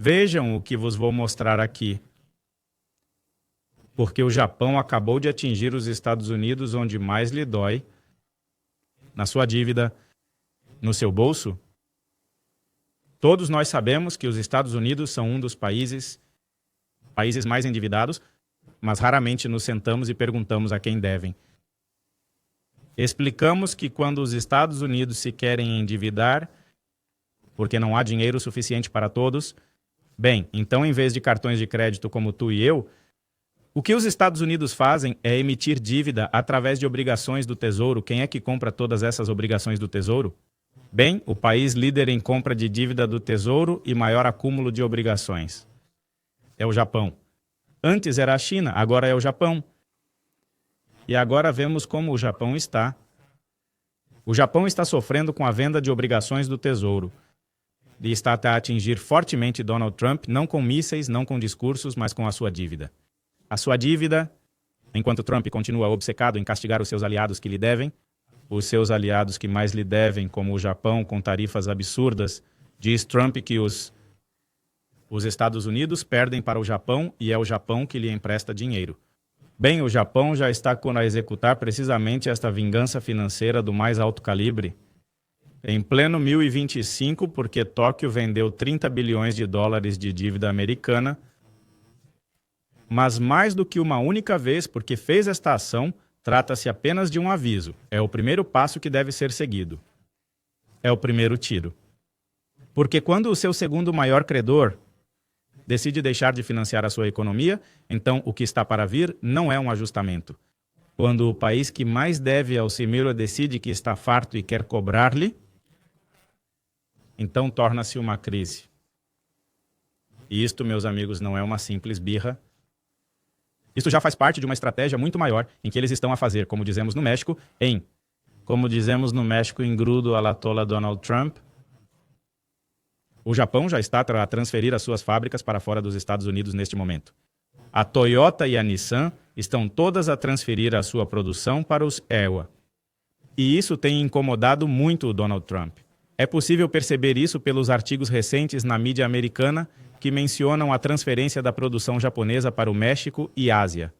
Vejam o que vos vou mostrar aqui. Porque o Japão acabou de atingir os Estados Unidos onde mais lhe dói, na sua dívida, no seu bolso. Todos nós sabemos que os Estados Unidos são um dos países mais endividados, mas raramente nos sentamos e perguntamos a quem devem. Explicamos que quando os Estados Unidos se querem endividar, porque não há dinheiro suficiente para todos, bem, então em vez de cartões de crédito como tu e eu, o que os Estados Unidos fazem é emitir dívida através de obrigações do Tesouro. Quem é que compra todas essas obrigações do Tesouro? Bem, o país líder em compra de dívida do Tesouro e maior acúmulo de obrigações é o Japão. Antes era a China, agora é o Japão. E agora vemos como o Japão está. O Japão está sofrendo com a venda de obrigações do Tesouro. E está a atingir fortemente Donald Trump, não com mísseis, não com discursos, mas com a sua dívida. A sua dívida, enquanto Trump continua obcecado em castigar os seus aliados que lhe devem, os seus aliados que mais lhe devem, como o Japão, com tarifas absurdas, diz Trump que os Estados Unidos perdem para o Japão e é o Japão que lhe empresta dinheiro. Bem, o Japão já está a executar precisamente esta vingança financeira do mais alto calibre. Em pleno 1025, porque Tóquio vendeu 30 bilhões de dólares de dívida americana, mas mais do que uma única vez, porque fez esta ação, trata-se apenas de um aviso. É o primeiro passo que deve ser seguido. É o primeiro tiro. Porque quando o seu segundo maior credor decide deixar de financiar a sua economia, então o que está para vir não é um ajustamento. Quando o país que mais deve ao Cimeiro decide que está farto e quer cobrar-lhe, então torna-se uma crise. E isto, meus amigos, não é uma simples birra. Isso já faz parte de uma estratégia muito maior em que eles estão a fazer, como dizemos no México, engrudo a la tola Donald Trump. O Japão já está a transferir as suas fábricas para fora dos Estados Unidos neste momento. A Toyota e a Nissan estão todas a transferir a sua produção para os EWA. E isso tem incomodado muito o Donald Trump. É possível perceber isso pelos artigos recentes na mídia americana que mencionam a transferência da produção japonesa para o México e Ásia.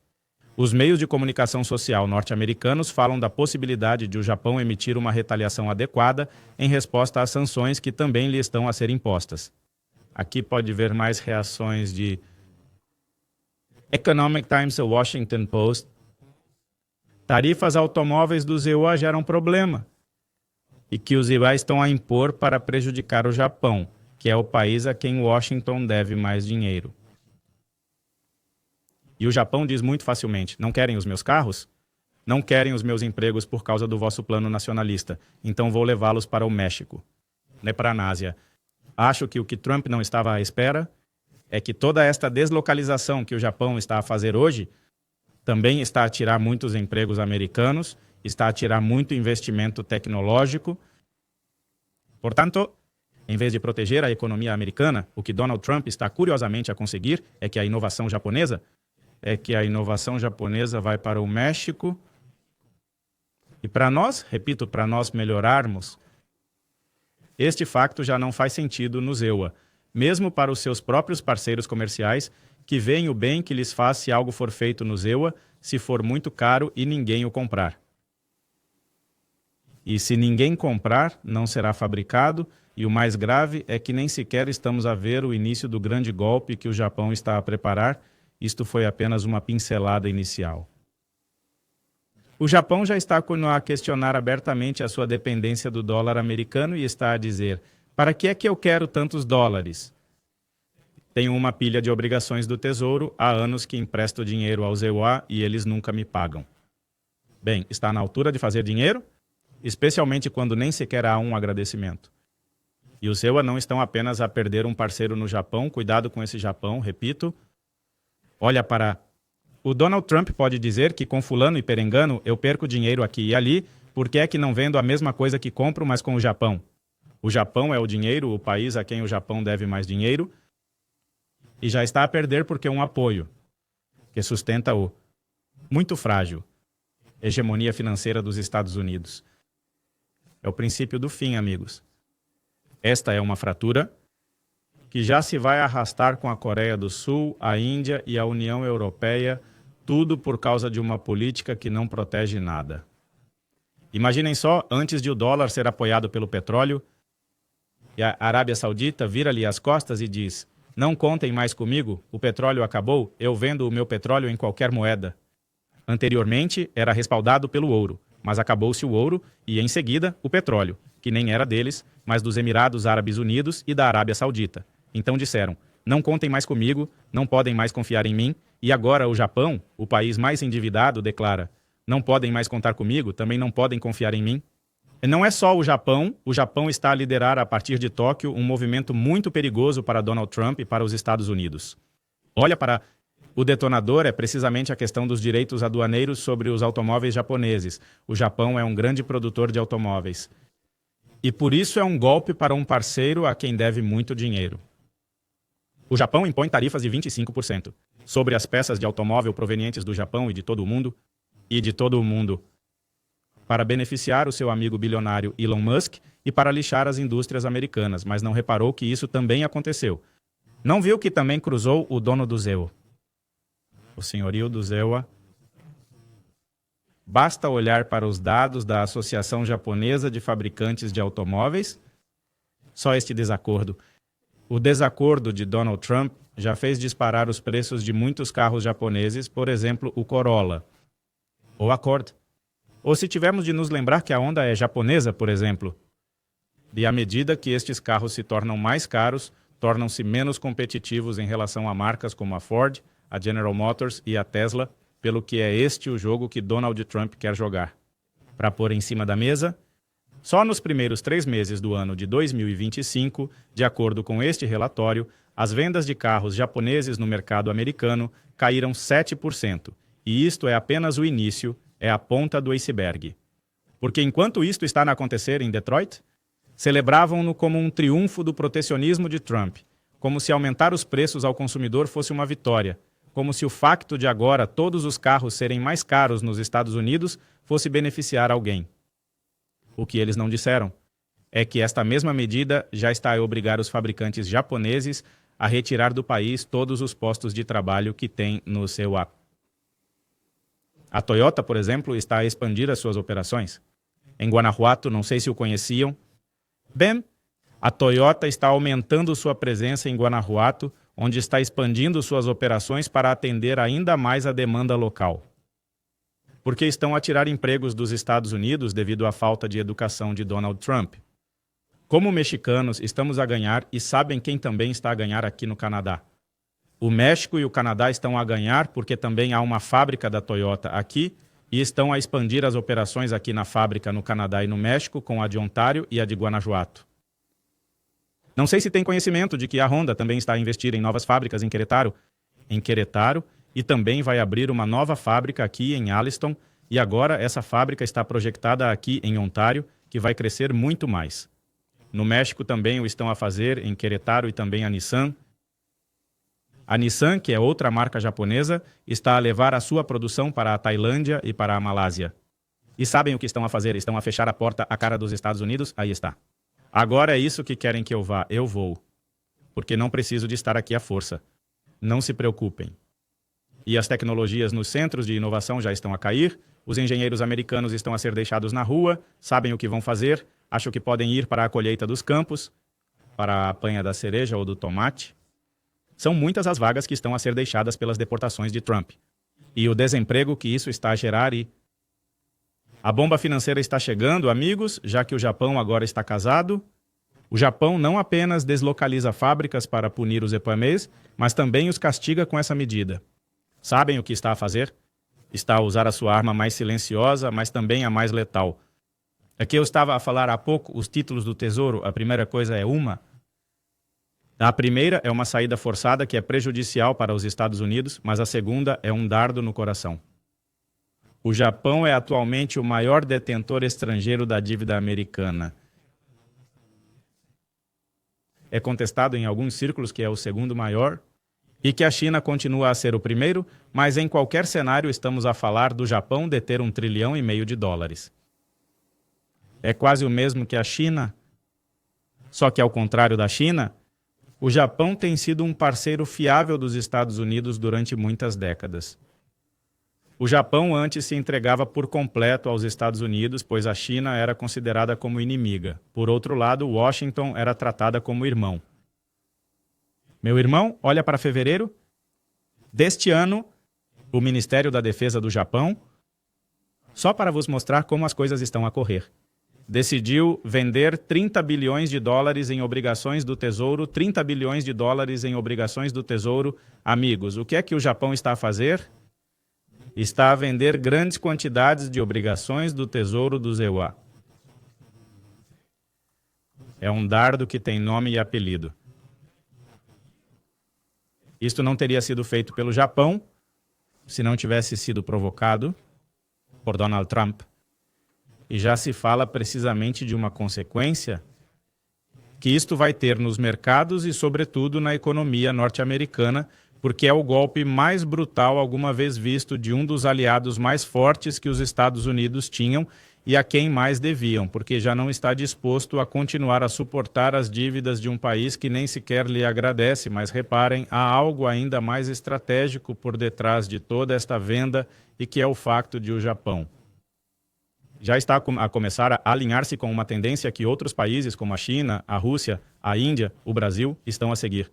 Os meios de comunicação social norte-americanos falam da possibilidade de o Japão emitir uma retaliação adequada em resposta às sanções que também lhe estão a ser impostas. Aqui pode ver mais reações de Economic Times e Washington Post. Tarifas automóveis dos EUA geram problema e que os EUA estão a impor para prejudicar o Japão, que é o país a quem Washington deve mais dinheiro. E o Japão diz muito facilmente, não querem os meus carros? Não querem os meus empregos por causa do vosso plano nacionalista, então vou levá-los para o México, para a Ásia. Acho que o que Trump não estava à espera é que toda esta deslocalização que o Japão está a fazer hoje também está a tirar muitos empregos americanos, está a tirar muito investimento tecnológico. Portanto, em vez de proteger a economia americana, o que Donald Trump está curiosamente a conseguir é que a inovação japonesa vai para o México. E para nós, repito, para nós melhorarmos, este facto já não faz sentido nos EUA, mesmo para os seus próprios parceiros comerciais, que veem o bem que lhes faz se algo for feito nos EUA, se for muito caro e ninguém o comprar. E se ninguém comprar, não será fabricado, e o mais grave é que nem sequer estamos a ver o início do grande golpe que o Japão está a preparar. Isto foi apenas uma pincelada inicial. O Japão já está a questionar abertamente a sua dependência do dólar americano e está a dizer, para que é que eu quero tantos dólares? Tenho uma pilha de obrigações do Tesouro, há anos que empresto dinheiro aos EUA e eles nunca me pagam. Bem, está na altura de fazer dinheiro? Especialmente quando nem sequer há um agradecimento. E os EUA não estão apenas a perder um parceiro no Japão, cuidado com esse Japão, repito. Olha para... O Donald Trump pode dizer que com fulano e perengano eu perco dinheiro aqui e ali, porque é que não vendo a mesma coisa que compro, mas com o Japão? O Japão é o dinheiro, o país a quem o Japão deve mais dinheiro, e já está a perder porque um apoio que sustenta o muito frágil hegemonia financeira dos Estados Unidos. É o princípio do fim, amigos. Esta é uma fratura que já se vai arrastar com a Coreia do Sul, a Índia e a União Europeia, tudo por causa de uma política que não protege nada. Imaginem só, antes de o dólar ser apoiado pelo petróleo, e a Arábia Saudita vira-lhe as costas e diz: não contem mais comigo, o petróleo acabou, eu vendo o meu petróleo em qualquer moeda. Anteriormente, era respaldado pelo ouro, mas acabou-se o ouro e, em seguida, o petróleo, que nem era deles, mas dos Emirados Árabes Unidos e da Arábia Saudita. Então disseram: não contem mais comigo, não podem mais confiar em mim, e agora o Japão, o país mais endividado, declara: não podem mais contar comigo, também não podem confiar em mim. E não é só o Japão está a liderar a partir de Tóquio um movimento muito perigoso para Donald Trump e para os Estados Unidos. Olha para... O detonador é precisamente a questão dos direitos aduaneiros sobre os automóveis japoneses. O Japão é um grande produtor de automóveis. E por isso é um golpe para um parceiro a quem deve muito dinheiro. O Japão impõe tarifas de 25% sobre as peças de automóvel provenientes do Japão e de todo o mundo, para beneficiar o seu amigo bilionário Elon Musk e para lixar as indústrias americanas, mas não reparou que isso também aconteceu. Não viu que também cruzou o dono do ZEO, o senhorio do ZEWA. Basta olhar para os dados da Associação Japonesa de Fabricantes de Automóveis. Só este desacordo. O desacordo de Donald Trump já fez disparar os preços de muitos carros japoneses, por exemplo, o Corolla, ou Accord. Ou se tivermos de nos lembrar que a Honda é japonesa, por exemplo. E à medida que estes carros se tornam mais caros, tornam-se menos competitivos em relação a marcas como a Ford, a General Motors e a Tesla, pelo que é este o jogo que Donald Trump quer jogar. Para pôr em cima da mesa, só nos primeiros 3 meses do ano de 2025, de acordo com este relatório, as vendas de carros japoneses no mercado americano caíram 7%. E isto é apenas o início, é a ponta do iceberg. Porque enquanto isto está a acontecer em Detroit, celebravam-no como um triunfo do protecionismo de Trump, como se aumentar os preços ao consumidor fosse uma vitória, como se o facto de agora todos os carros serem mais caros nos Estados Unidos fosse beneficiar alguém. O que eles não disseram é que esta mesma medida já está a obrigar os fabricantes japoneses a retirar do país todos os postos de trabalho que têm no seu A. A Toyota, por exemplo, está a expandir as suas operações. Em Guanajuato, não sei se o conheciam. Bem, a Toyota está aumentando sua presença em Guanajuato, onde está expandindo suas operações para atender ainda mais a demanda local. Porque estão a tirar empregos dos Estados Unidos devido à falta de educação de Donald Trump. Como mexicanos, estamos a ganhar e sabem quem também está a ganhar aqui no Canadá. O México e o Canadá estão a ganhar porque também há uma fábrica da Toyota aqui e estão a expandir as operações aqui na fábrica no Canadá e no México com a de Ontário e a de Guanajuato. Não sei se tem conhecimento de que a Honda também está a investir em novas fábricas em Querétaro, e também vai abrir uma nova fábrica aqui em Alliston, e agora essa fábrica está projetada aqui em Ontário, que vai crescer muito mais. No México também o estão a fazer, em Querétaro, e também a Nissan. A Nissan, que é outra marca japonesa, está a levar a sua produção para a Tailândia e para a Malásia. E sabem o que estão a fazer? Estão a fechar a porta à cara dos Estados Unidos? Aí está. Agora é isso que querem que eu vá. Eu vou. Porque não preciso de estar aqui à força. Não se preocupem. E as tecnologias nos centros de inovação já estão a cair, os engenheiros americanos estão a ser deixados na rua, sabem o que vão fazer, acham que podem ir para a colheita dos campos, para a apanha da cereja ou do tomate. São muitas as vagas que estão a ser deixadas pelas deportações de Trump. E o desemprego que isso está a gerar e... A bomba financeira está chegando, amigos, já que o Japão agora está casado. O Japão não apenas deslocaliza fábricas para punir os epamês, mas também os castiga com essa medida. Sabem o que está a fazer? Está a usar a sua arma mais silenciosa, mas também a mais letal. Aqui eu estava a falar há pouco os títulos do Tesouro. A primeira coisa é uma. A primeira é uma saída forçada que é prejudicial para os Estados Unidos, mas a segunda é um dardo no coração. O Japão é atualmente o maior detentor estrangeiro da dívida americana. É contestado em alguns círculos que é o segundo maior e que a China continua a ser o primeiro, mas em qualquer cenário estamos a falar do Japão deter $1,5 trilhão de dólares. É quase o mesmo que a China, só que ao contrário da China, O Japão tem sido um parceiro fiável dos Estados Unidos durante muitas décadas. O Japão antes se entregava por completo aos Estados Unidos, pois a China era considerada como inimiga. Por outro lado, Washington era tratada como irmão. Meu irmão, olha para fevereiro deste ano, o Ministério da Defesa do Japão, só para vos mostrar como as coisas estão a correr, decidiu vender 30 bilhões de dólares em obrigações do Tesouro, 30 bilhões de dólares em obrigações do Tesouro. Amigos, o que é que o Japão está a fazer? Está a vender grandes quantidades de obrigações do Tesouro do ZEUA. É um dardo que tem nome e apelido. Isto não teria sido feito pelo Japão se não tivesse sido provocado por Donald Trump. E já se fala precisamente de uma consequência que isto vai ter nos mercados e, sobretudo, na economia norte-americana, porque é o golpe mais brutal alguma vez visto de um dos aliados mais fortes que os Estados Unidos tinham e a quem mais deviam, porque já não está disposto a continuar a suportar as dívidas de um país que nem sequer lhe agradece. Mas reparem, há algo ainda mais estratégico por detrás de toda esta venda e que é o facto de o Japão já está a começar a alinhar-se com uma tendência que outros países como a China, a Rússia, a Índia, o Brasil estão a seguir.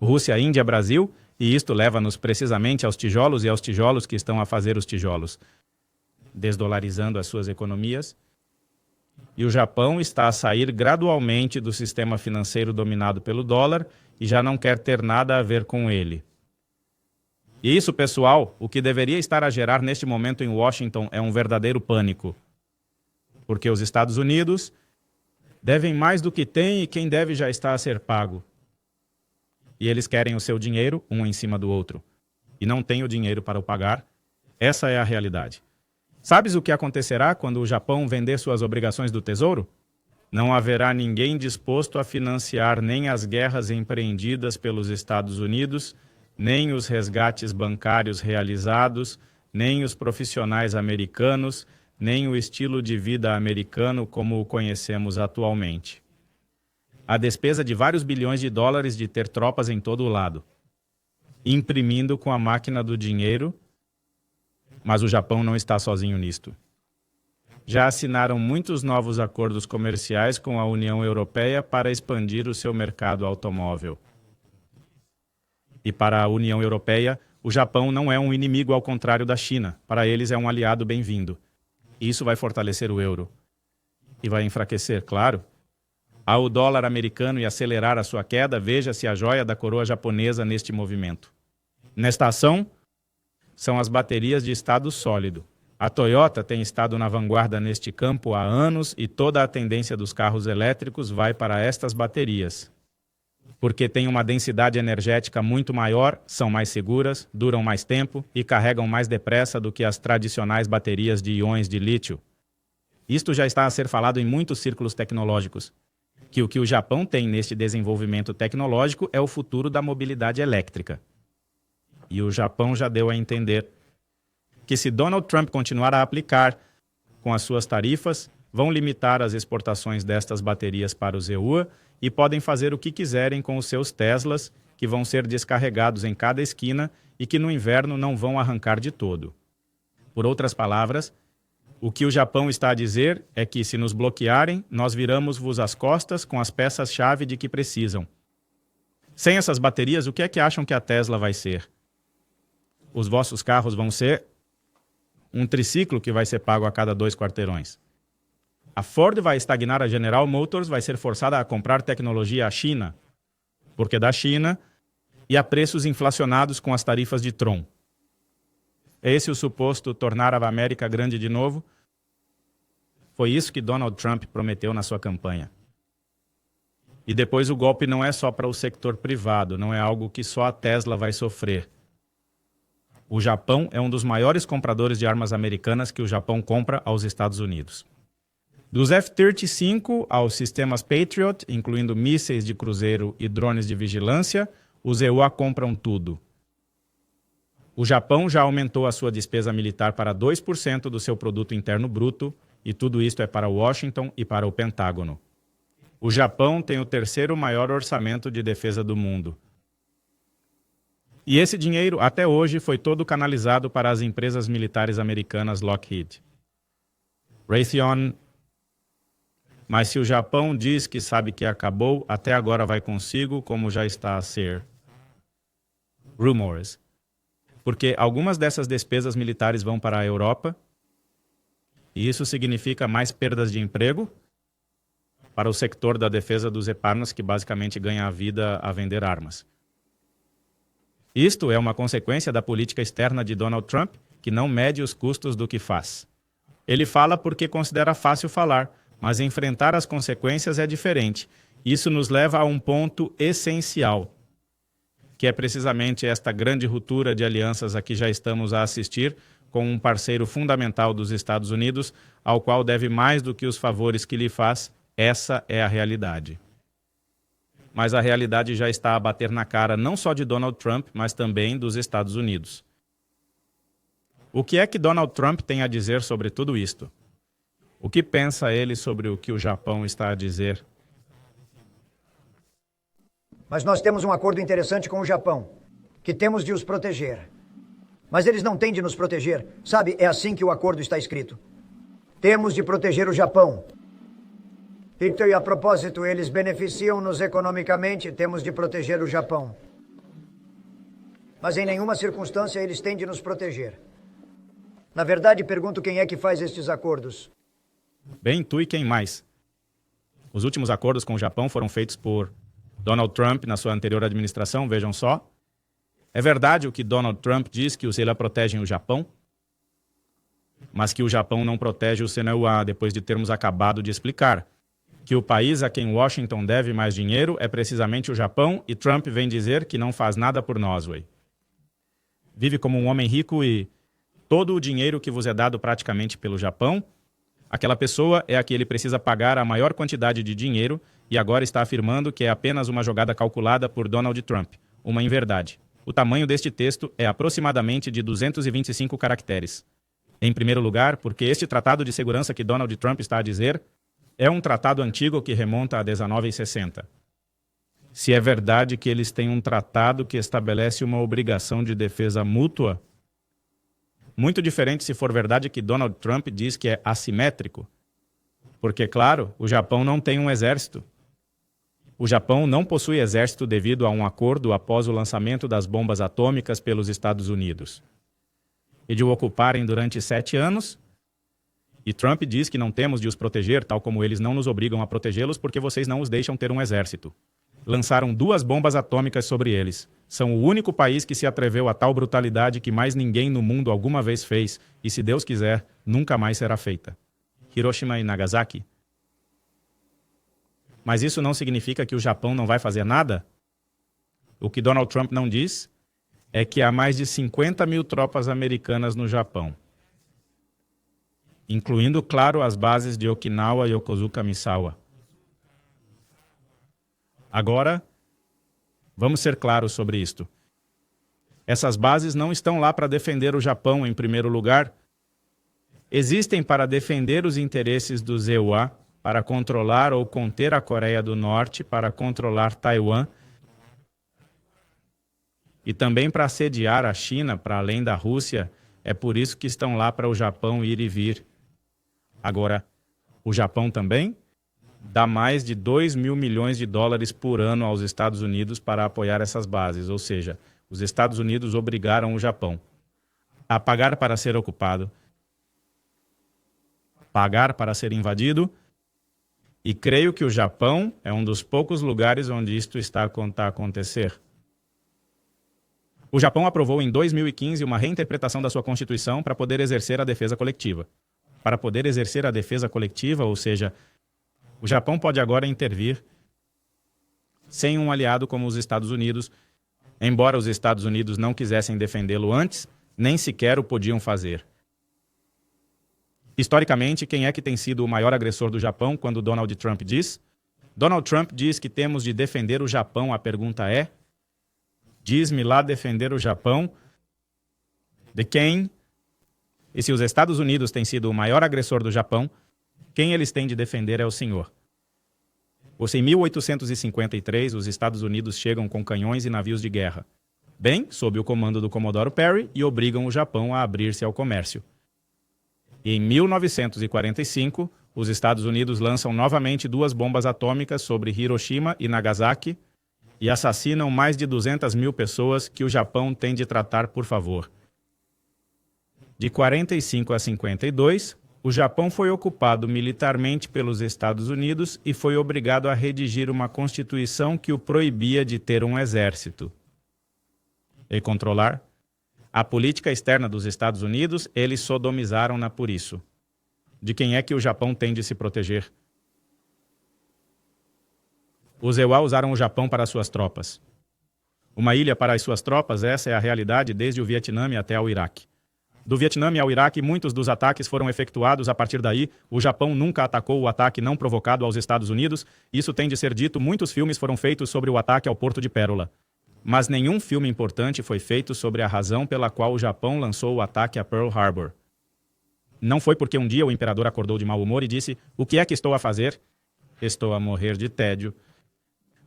Rússia, Índia, Brasil, e isto leva-nos precisamente aos tijolos e aos tijolos que estão a fazer os tijolos, desdolarizando as suas economias. E o Japão está a sair gradualmente do sistema financeiro dominado pelo dólar e já não quer ter nada a ver com ele. E isso, pessoal, o que deveria estar a gerar neste momento em Washington é um verdadeiro pânico. Porque os Estados Unidos devem mais do que têm e quem deve já está a ser pago. E eles querem o seu dinheiro, um em cima do outro. E não têm o dinheiro para o pagar. Essa é a realidade. Sabes o que acontecerá quando o Japão vender suas obrigações do Tesouro? Não haverá ninguém disposto a financiar nem as guerras empreendidas pelos Estados Unidos, nem os resgates bancários realizados, nem os profissionais americanos, nem o estilo de vida americano como o conhecemos atualmente. A despesa de vários bilhões de dólares de ter tropas em todo o lado, imprimindo com a máquina do dinheiro, mas o Japão não está sozinho nisto. Já assinaram muitos novos acordos comerciais com a União Europeia para expandir o seu mercado automóvel. E para a União Europeia, o Japão não é um inimigo ao contrário da China. Para eles é um aliado bem-vindo. E isso vai fortalecer o euro. E vai enfraquecer, claro, ao dólar americano e acelerar a sua queda. Veja-se a joia da coroa japonesa neste movimento. Nesta ação, são as baterias de estado sólido. A Toyota tem estado na vanguarda neste campo há anos e toda a tendência dos carros elétricos vai para estas baterias. Porque têm uma densidade energética muito maior, são mais seguras, duram mais tempo e carregam mais depressa do que as tradicionais baterias de íons de lítio. Isto já está a ser falado em muitos círculos tecnológicos, que o que o Japão tem neste desenvolvimento tecnológico é o futuro da mobilidade elétrica. E o Japão já deu a entender que se Donald Trump continuar a aplicar com as suas tarifas, vão limitar as exportações destas baterias para o ZEUA e podem fazer o que quiserem com os seus Teslas, que vão ser descarregados em cada esquina e que no inverno não vão arrancar de todo. Por outras palavras, o que o Japão está a dizer é que, se nos bloquearem, nós viramos-vos as costas com as peças-chave de que precisam. Sem essas baterias, o que é que acham que a Tesla vai ser? Os vossos carros vão ser um triciclo que vai ser pago a cada 2 quarteirões. A Ford vai estagnar, a General Motors vai ser forçada a comprar tecnologia à China, porque da China, e a preços inflacionados com as tarifas de Trump. É esse o suposto tornar a América grande de novo? Foi isso que Donald Trump prometeu na sua campanha. E depois o golpe não é só para o setor privado, não é algo que só a Tesla vai sofrer. O Japão é um dos maiores compradores de armas americanas que o Japão compra aos Estados Unidos. Dos F-35 aos sistemas Patriot, incluindo mísseis de cruzeiro e drones de vigilância, os EUA compram tudo. O Japão já aumentou a sua despesa militar para 2% do seu produto interno bruto, e tudo isto é para Washington e para o Pentágono. O Japão tem o terceiro maior orçamento de defesa do mundo. E esse dinheiro, até hoje, foi todo canalizado para as empresas militares americanas Lockheed, Raytheon. Mas se o Japão diz que sabe que acabou, até agora vai consigo, como já está a ser. Rumors. Porque algumas dessas despesas militares vão para a Europa, e isso significa mais perdas de emprego para o sector da defesa dos eparnas, que basicamente ganha a vida a vender armas. Isto é uma consequência da política externa de Donald Trump, que não mede os custos do que faz. Ele fala porque considera fácil falar, mas enfrentar as consequências é diferente. Isso nos leva a um ponto essencial, que é precisamente esta grande ruptura de alianças a que já estamos a assistir com um parceiro fundamental dos Estados Unidos, ao qual deve mais do que os favores que lhe faz. Essa é a realidade. Mas a realidade já está a bater na cara não só de Donald Trump, mas também dos Estados Unidos. O que é que Donald Trump tem a dizer sobre tudo isto? O que pensa ele sobre o que o Japão está a dizer? Mas nós temos um acordo interessante com o Japão, que temos de os proteger. Mas eles não têm de nos proteger. Sabe, é assim que o acordo está escrito. Temos de proteger o Japão. Então, e a propósito, eles beneficiam-nos economicamente, temos de proteger o Japão. Mas em nenhuma circunstância eles têm de nos proteger. Na verdade, pergunto quem é que faz estes acordos. Bem, tu e quem mais? Os últimos acordos com o Japão foram feitos por Donald Trump na sua anterior administração, vejam só. É verdade o que Donald Trump diz, que os ELA protegem o Japão, mas que o Japão não protege o CNUA, depois de termos acabado de explicar que o país a quem Washington deve mais dinheiro é precisamente o Japão, e Trump vem dizer que não faz nada por nós, ué. Vive como um homem rico e todo o dinheiro que vos é dado praticamente pelo Japão, aquela pessoa é a que ele precisa pagar a maior quantidade de dinheiro, e agora está afirmando que é apenas uma jogada calculada por Donald Trump, uma inverdade. O tamanho deste texto é aproximadamente de 225 caracteres. Em primeiro lugar, porque este tratado de segurança que Donald Trump está a dizer é um tratado antigo que remonta a 1960. Se é verdade que eles têm um tratado que estabelece uma obrigação de defesa mútua, muito diferente se for verdade que Donald Trump diz que é assimétrico. Porque, claro, o Japão não tem um exército. O Japão não possui exército devido a um acordo após o lançamento das bombas atômicas pelos Estados Unidos. E de o ocuparem durante 7 anos, e Trump diz que não temos de os proteger, tal como eles não nos obrigam a protegê-los porque vocês não os deixam ter um exército. Lançaram 2 bombas atômicas sobre eles. São o único país que se atreveu a tal brutalidade que mais ninguém no mundo alguma vez fez, e se Deus quiser, nunca mais será feita. Hiroshima e Nagasaki. Mas isso não significa que o Japão não vai fazer nada? O que Donald Trump não diz é que há mais de 50 mil tropas americanas no Japão, incluindo, claro, as bases de Okinawa e Yokosuka Misawa. Agora, vamos ser claros sobre isto. Essas bases não estão lá para defender o Japão em primeiro lugar. Existem para defender os interesses dos EUA, para controlar ou conter a Coreia do Norte, para controlar Taiwan e também para assediar a China, para além da Rússia. É por isso que estão lá para o Japão ir e vir. Agora, o Japão também dá mais de 2 mil milhões de dólares por ano aos Estados Unidos para apoiar essas bases, ou seja, os Estados Unidos obrigaram o Japão a pagar para ser ocupado, pagar para ser invadido, e creio que o Japão é um dos poucos lugares onde isto está a acontecer. O Japão aprovou em 2015 uma reinterpretação da sua Constituição para poder exercer a defesa coletiva. Para poder exercer a defesa coletiva, ou seja, o Japão pode agora intervir sem um aliado como os Estados Unidos, embora os Estados Unidos não quisessem defendê-lo antes, nem sequer o podiam fazer. Historicamente, quem é que tem sido o maior agressor do Japão quando Donald Trump diz? Donald Trump diz que temos de defender o Japão. A pergunta é: diz-me lá defender o Japão de quem? E se os Estados Unidos têm sido o maior agressor do Japão, quem eles têm de defender é o senhor. Em 1853, os Estados Unidos chegam com canhões e navios de guerra, bem sob o comando do Comodoro Perry, e obrigam o Japão a abrir-se ao comércio. E em 1945, os Estados Unidos lançam novamente 2 bombas atômicas sobre Hiroshima e Nagasaki e assassinam mais de 200 mil pessoas que o Japão tem de tratar por favor. De 45 a 52, o Japão foi ocupado militarmente pelos Estados Unidos e foi obrigado a redigir uma constituição que o proibia de ter um exército e controlar a política externa dos Estados Unidos. Eles sodomizaram-na por isso. De quem é que o Japão tem de se proteger? Os EUA usaram o Japão para suas tropas. Uma ilha para as suas tropas, essa é a realidade desde o Vietnã até ao Iraque. Do Vietnã ao Iraque, muitos dos ataques foram efetuados a partir daí. O Japão nunca atacou o ataque não provocado aos Estados Unidos. Isso tem de ser dito. Muitos filmes foram feitos sobre o ataque ao Porto de Pérola. Mas nenhum filme importante foi feito sobre a razão pela qual o Japão lançou o ataque a Pearl Harbor. Não foi porque um dia o imperador acordou de mau humor e disse: "O que é que estou a fazer? Estou a morrer de tédio.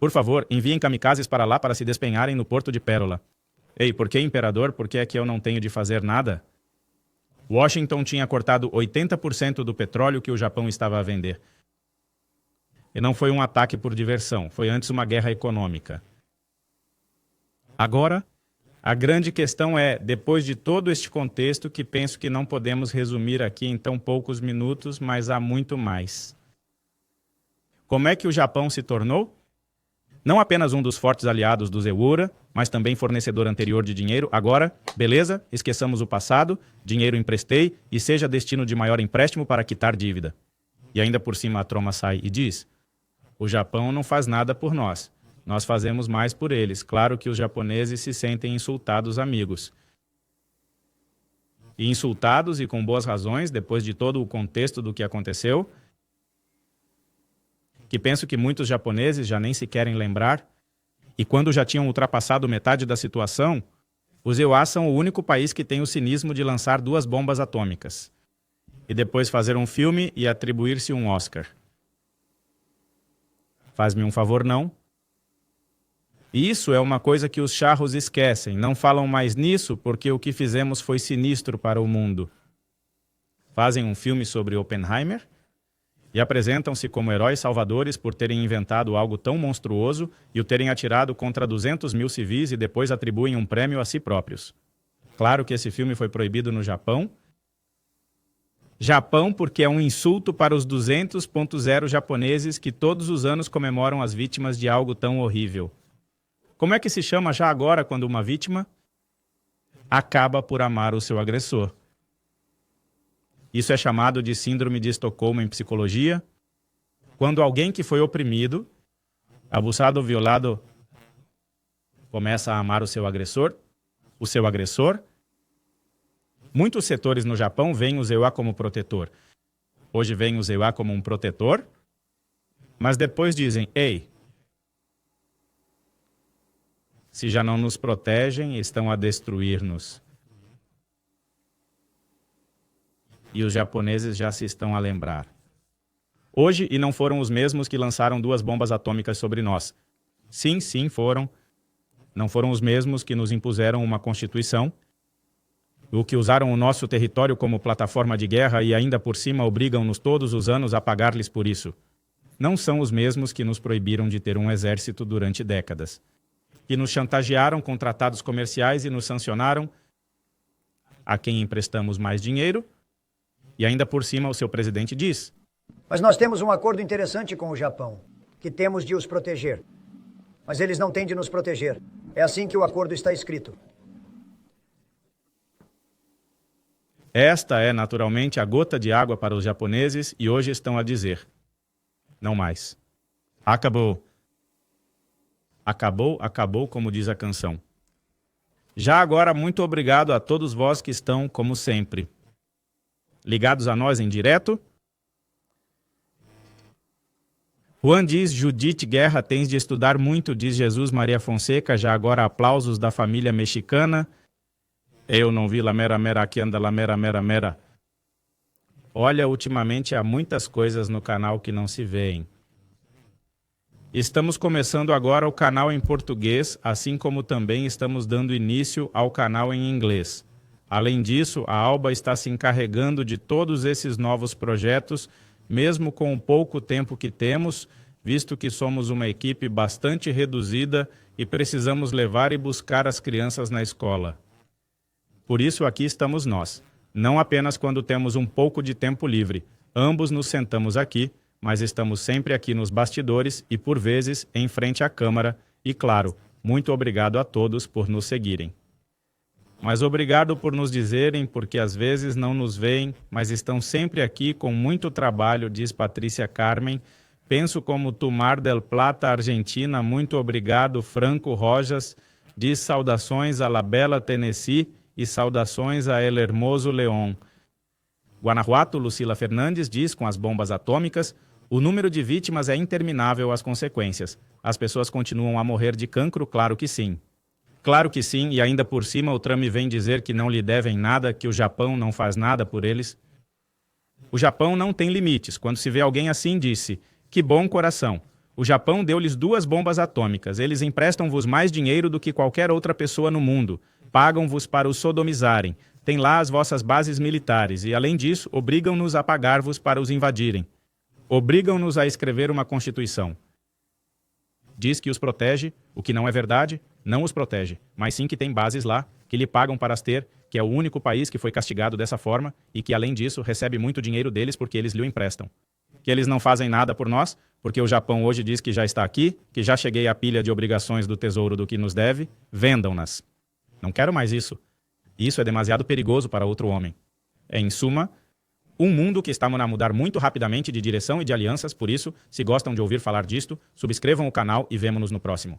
Por favor, enviem kamikazes para lá para se despenharem no Porto de Pérola." Ei, por que, imperador? Por que é que eu não tenho de fazer nada? Washington tinha cortado 80% do petróleo que o Japão estava a vender. E não foi um ataque por diversão, foi antes uma guerra econômica. Agora, a grande questão é, depois de todo este contexto, que penso que não podemos resumir aqui em tão poucos minutos, mas há muito mais. Como é que o Japão se tornou? Não apenas um dos fortes aliados dos EURA, mas também fornecedor anterior de dinheiro. Agora, beleza, esqueçamos o passado, dinheiro emprestei e seja destino de maior empréstimo para quitar dívida. E ainda por cima a troma sai e diz: o Japão não faz nada por nós. Nós fazemos mais por eles. Claro que os japoneses se sentem insultados, amigos. E insultados e com boas razões, depois de todo o contexto do que aconteceu, que penso que muitos japoneses já nem se querem lembrar, e quando já tinham ultrapassado metade da situação, os EUA são o único país que tem o cinismo de lançar 2 bombas atômicas e depois fazer um filme e atribuir-se um Oscar. Faz-me um favor, não? Isso é uma coisa que os charros esquecem, não falam mais nisso porque o que fizemos foi sinistro para o mundo. Fazem um filme sobre Oppenheimer e apresentam-se como heróis salvadores por terem inventado algo tão monstruoso e o terem atirado contra 200 mil civis e depois atribuem um prêmio a si próprios. Claro que esse filme foi proibido no Japão. Japão porque é um insulto para os 200.0 japoneses que todos os anos comemoram as vítimas de algo tão horrível. Como é que se chama já agora quando uma vítima acaba por amar o seu agressor? Isso é chamado de síndrome de Estocolmo em psicologia. Quando alguém que foi oprimido, abusado ou violado, começa a amar o seu agressor, muitos setores no Japão veem o EUA como protetor. Hoje veem o EUA como um protetor, mas depois dizem: ei, se já não nos protegem, estão a destruir-nos. E os japoneses já se estão a lembrar. Hoje, e não foram os mesmos que lançaram 2 bombas atômicas sobre nós. Sim, foram. Não foram os mesmos que nos impuseram uma constituição, o que usaram o nosso território como plataforma de guerra e ainda por cima obrigam-nos todos os anos a pagar-lhes por isso. Não são os mesmos que nos proibiram de ter um exército durante décadas, que nos chantagearam com tratados comerciais e nos sancionaram a quem emprestamos mais dinheiro, e ainda por cima o seu presidente diz: mas nós temos um acordo interessante com o Japão, que temos de os proteger. Mas eles não têm de nos proteger. É assim que o acordo está escrito. Esta é, naturalmente, a gota de água para os japoneses e hoje estão a dizer: não mais. Acabou. Acabou, como diz a canção. Já agora, muito obrigado a todos vós que estão, como sempre, ligados a nós em direto. Juan diz: Judite Guerra, tens de estudar muito, diz Jesus Maria Fonseca. Já agora, aplausos da família mexicana. Eu não vi la mera mera, aqui anda la mera mera mera. Olha, ultimamente há muitas coisas no canal que não se veem. Estamos começando agora o canal em português, assim como também estamos dando início ao canal em inglês. Além disso, a Alba está se encarregando de todos esses novos projetos, mesmo com o pouco tempo que temos, visto que somos uma equipe bastante reduzida e precisamos levar e buscar as crianças na escola. Por isso aqui estamos nós, não apenas quando temos um pouco de tempo livre. Ambos nos sentamos aqui, mas estamos sempre aqui nos bastidores e, por vezes, em frente à câmera. E, claro, muito obrigado a todos por nos seguirem. Mas obrigado por nos dizerem, porque às vezes não nos veem, mas estão sempre aqui com muito trabalho, diz Patrícia Carmen. Penso como tu, Mar del Plata, Argentina. Muito obrigado, Franco Rojas. Diz saudações a La Bella, Tennessee, e saudações a El Hermoso León. Guanajuato, Lucila Fernandes, diz com as bombas atômicas: o número de vítimas é interminável, as consequências. As pessoas continuam a morrer de cancro? Claro que sim. Claro que sim, e ainda por cima o Trump vem dizer que não lhe devem nada, que o Japão não faz nada por eles. O Japão não tem limites. Quando se vê alguém assim, disse: que bom coração. O Japão deu-lhes 2 bombas atômicas. Eles emprestam-vos mais dinheiro do que qualquer outra pessoa no mundo. Pagam-vos para os sodomizarem. Têm lá as vossas bases militares e, além disso, obrigam-nos a pagar-vos para os invadirem. Obrigam-nos a escrever uma Constituição. Diz que os protege, o que não é verdade, não os protege, mas sim que tem bases lá, que lhe pagam para as ter, que é o único país que foi castigado dessa forma e que, além disso, recebe muito dinheiro deles porque eles lhe emprestam. Que eles não fazem nada por nós, porque o Japão hoje diz que já está aqui, que já cheguei à pilha de obrigações do tesouro do que nos deve, vendam-nas. Não quero mais isso. Isso é demasiado perigoso para outro homem. É, em suma, um mundo que está a mudar muito rapidamente de direção e de alianças. Por isso, se gostam de ouvir falar disto, subscrevam o canal e vemo-nos no próximo.